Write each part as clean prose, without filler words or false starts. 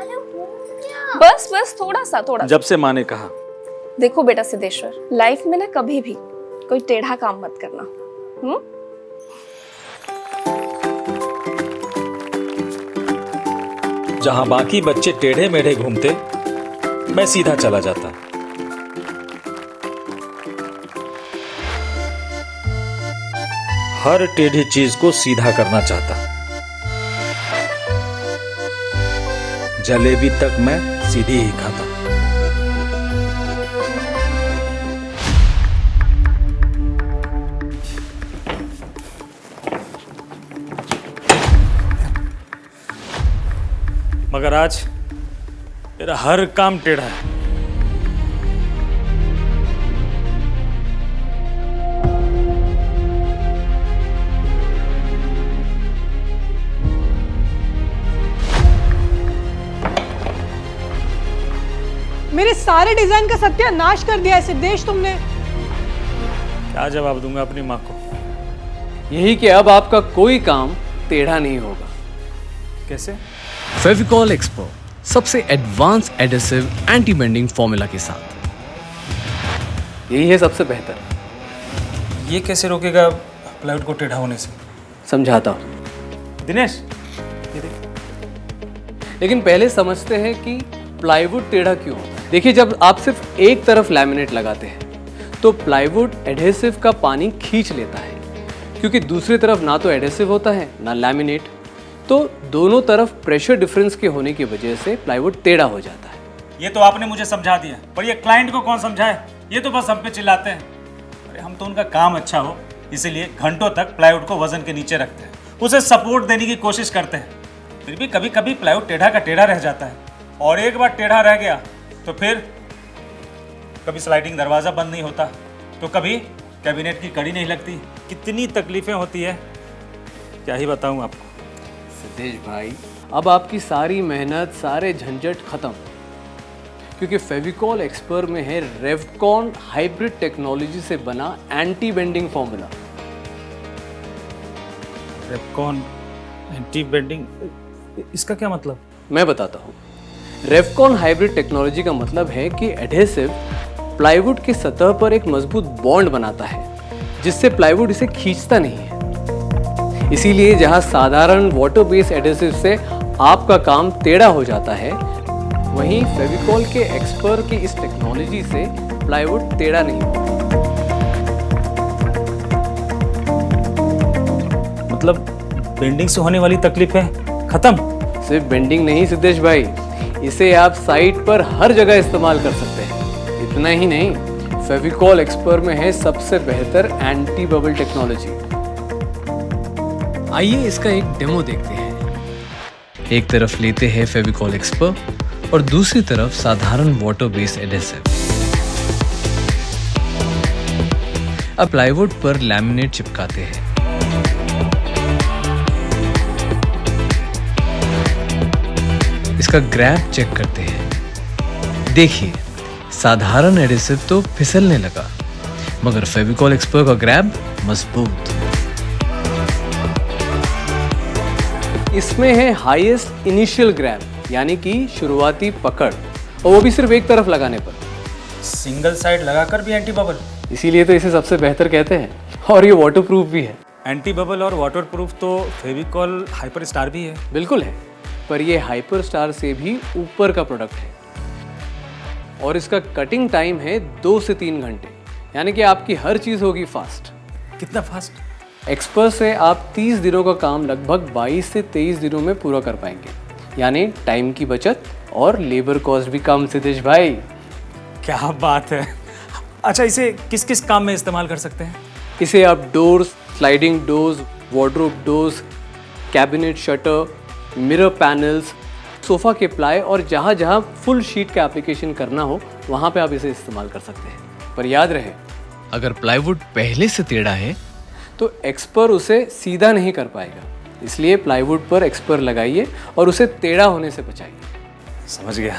अरे वो क्या? बस बस थोड़ा सा जब से माँ ने कहा। देखो बेटा सिद्धेश्वर, लाइफ में ना कभी भी कोई टेढ़ा काम मत करना। जहां बाकी बच्चे टेढ़े मेढ़े घूमते, मैं सीधा चला जाता। हर टेढ़ी चीज को सीधा करना चाहता। जलेबी तक मैं सीधी ही खाता। मगर आज मेरा हर काम टेढ़ा है। मेरे सारे डिजाइन का सत्यानाश कर दिया है सिद्धेश तुमने। क्या जवाब दूंगा अपनी माँ को? यही कि अब आपका कोई काम टेढ़ा नहीं होगा। कैसे? फेविकॉल एक्सपर्ट, सबसे advance adhesive anti bending formula के साथ। यही है सबसे बेहतर। ये कैसे रोकेगा प्लाईवुड को टेढ़ा होने से? समझाता हूं। दिनेश, ये देख। लेकिन पहले समझते हैं कि प्लाईवुड टेढ़ा क्यों होता है। देखिए, जब आप सिर्फ एक तरफ लैमिनेट लगाते हैं तो प्लाईवुड एडहेसिव का पानी खींच लेता है, क्योंकि दूसरी तरफ ना तो एडहेसिव होता है ना लैमिनेट। तो दोनों तरफ प्रेशर डिफरेंस के होने की वजह से प्लाईवुड टेढ़ा हो जाता है। ये तो आपने मुझे समझा दिया, पर ये क्लाइंट को कौन समझाए? ये तो बस हम पे चिल्लाते हैं। अरे हम तो उनका काम अच्छा हो इसीलिए घंटों तक प्लाईवुड को वजन के नीचे रखते हैं, उसे सपोर्ट देने की कोशिश करते हैं। फिर भी कभी कभी प्लाईवुड टेढ़ा का टेढ़ा रह जाता है, और एक बार टेढ़ा रह गया तो फिर कभी स्लाइडिंग दरवाज़ा बंद नहीं होता, तो कभी कैबिनेट की कड़ी नहीं लगती। कितनी तकलीफें होती है, क्या ही बताऊं आपको। सिद्धेश भाई, अब आपकी सारी मेहनत, सारे झंझट खत्म, क्योंकि फेविकॉल एक्सपर्ट में है रेवकॉन हाइब्रिड टेक्नोलॉजी से बना anti bending formula. Revcon anti bending, इसका क्या मतलब? मैं बताता हूँ। रेवकॉन हाइब्रिड टेक्नोलॉजी का मतलब है कि एडहेसिव प्लाईवुड की सतह पर एक मजबूत बॉन्ड बनाता है, जिससे प्लाईवुड इसे खींचता नहीं है। इसीलिए जहां साधारण वाटर बेस्ड एडहेसिव से आपका काम टेढ़ा हो जाता है, वहीं फेविकॉल के एक्सपर्ट की इस टेक्नोलॉजी से प्लाईवुड टेढ़ा नहीं होता। मतलब बेंडिंग से होने वाली तकलीफें खत्म? सिर्फ बेंडिंग नहीं सिद्धेश भाई, इसे आप साइट पर हर जगह इस्तेमाल कर सकते हैं। इतना ही नहीं, फेविकॉल एक्सपर्ट में है सबसे बेहतर एंटी बबल टेक्नोलॉजी। आइए इसका एक डेमो देखते हैं। एक तरफ लेते हैं फेविकॉल एक्सपर्ट और दूसरी तरफ साधारण वाटर बेस्ड एडेसिव। अब प्लाईवुड पर लैमिनेट चिपकाते हैं। इसका ग्रैब चेक करते हैं। देखिए, साधारण एडेसिव तो फिसलने लगा, मगर फेविकॉल एक्सपर्ट का ग्रैब मजबूत। इसमें है हाईएस्ट इनिशियल ग्रैब, यानी कि शुरुआती पकड़, और वो भी सिर्फ एक तरफ लगाने पर। सिंगल साइड लगाकर भी एंटी बबल? इसीलिए तो इसे सबसे बेहतर कहते हैं, और ये वाटरप्रूफ भी है। एंटी बबल और वाटरप्रूफ तो फेविकॉल हाइपर स्टार भी है। बिल्कुल है, पर ये हाइपर स्टार से भी ऊपर का प्रोडक्ट है, और इसका कटिंग टाइम है 2 से 3 घंटे, यानी कि आपकी हर चीज़ होगी फास्ट। कितना फास्ट? एक्सपर्ट से आप 30 दिनों का काम लगभग 22 से 23 दिनों में पूरा कर पाएंगे, यानी टाइम की बचत और लेबर कॉस्ट भी कम। सिद्धेश भाई, क्या बात है। अच्छा, इसे किस किस काम में इस्तेमाल कर सकते हैं? इसे आप doors, sliding doors, wardrobe doors, cabinet shutter, mirror panels, sofa के प्लाई और जहाँ जहाँ फुल शीट का एप्लीकेशन करना हो वहाँ पे आप इसे इस्तेमाल कर सकते हैं। पर याद रहे, अगर प्लाईवुड पहले से टेढ़ा है तो एक्सपर्ट उसे सीधा नहीं कर पाएगा, इसलिए प्लाईवुड पर एक्सपर्ट लगाइए और उसे टेढ़ा होने से बचाइए। समझ गया।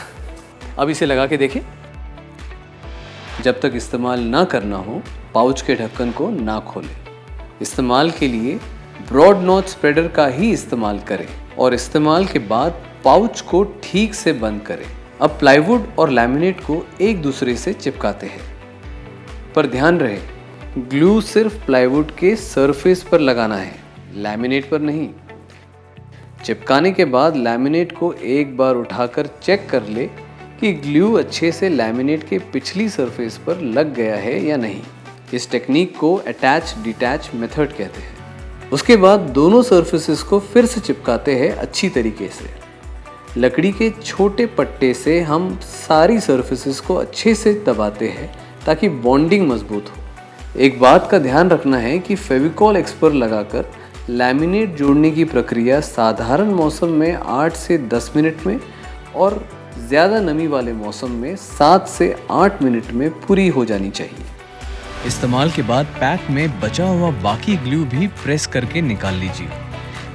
अब इसे लगा के देखें। जब तक इस्तेमाल ना करना हो, पाउच के ढक्कन को ना खोलें। इस्तेमाल के लिए ब्रॉड नॉच स्प्रेडर का ही इस्तेमाल करें और इस्तेमाल के बाद पाउच को ठीक से बंद करें। अब प्लाईवुड और लैमिनेट को एक दूसरे से चिपकाते हैं, पर ध्यान रहे ग्लू सिर्फ प्लाईवुड के सरफेस पर लगाना है, लैमिनेट पर नहीं। चिपकाने के बाद लैमिनेट को एक बार उठाकर चेक कर ले कि ग्लू अच्छे से लैमिनेट के पिछली सरफेस पर लग गया है या नहीं। इस टेक्निक को अटैच डिटैच मेथड कहते हैं। उसके बाद दोनों सरफेसेस को फिर से चिपकाते हैं अच्छी तरीके से। लकड़ी के छोटे पट्टे से हम सारी सरफेसेस को अच्छे से दबाते हैं ताकि बॉन्डिंग मजबूत हो। एक बात का ध्यान रखना है कि फेविकॉल एक्सपर लगाकर लैमिनेट जोड़ने की प्रक्रिया साधारण मौसम में 8 से 10 मिनट में और ज़्यादा नमी वाले मौसम में 7 से 8 मिनट में पूरी हो जानी चाहिए। इस्तेमाल के बाद पैक में बचा हुआ बाकी ग्लू भी प्रेस करके निकाल लीजिए।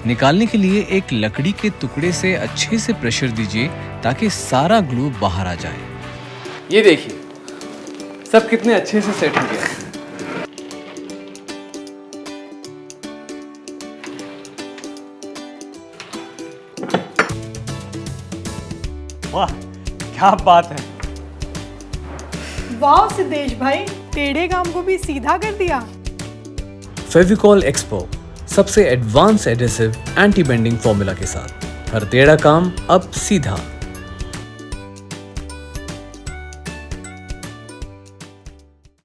निकालने के लिए एक लकड़ी के टुकड़े से अच्छे से प्रेशर दीजिए ताकि सारा ग्लू बाहर आ जाए। ये देखिए सब कितने अच्छे से सेट हो गया। वाह क्या बात है। वाह सिद्धेश भाई, टेढ़े काम को भी सीधा कर दिया। फेविकॉल एक्सपो सबसे advance adhesive anti bending formula के साथ हर टेढ़ा काम अब सीधा।